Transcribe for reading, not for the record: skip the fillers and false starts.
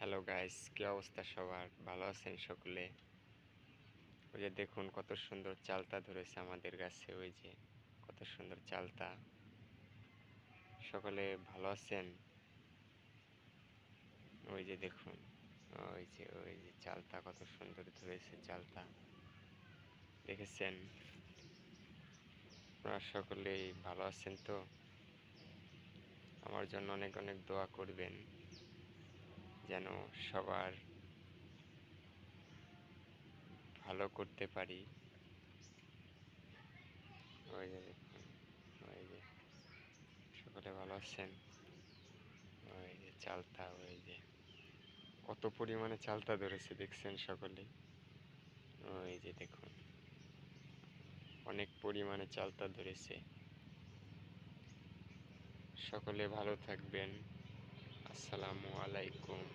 Hello guys, কি অবস্থা সবার? ভালো আছেন সকলে? ওই যে দেখুন কত সুন্দর চালতা ধরেছে আমাদের গাছে, ওই যে কত সুন্দর চালতা। সকলে ভালো আছেন? ওই যে দেখুন, ওই যে চালতা কত সুন্দর ধরেছে চালতা। দেখেছেন? আপনারা সকলেই ভালো আছেন তো? আমার জন্য অনেক অনেক দোয়া করবেন যেন সবার ভালো করতে পারি। ওই যে দেখুন, ওই যে সকলে ভালো আছেন? ওই যে চালতা, ওই যে কত পরিমাণে চালতা ধরেছে দেখছেন সকলেই? ওই যে দেখুন, অনেক পরিমাণে চালতা ধরেছে। সকলে ভালো থাকবেন। আসসালামু আলাইকুম।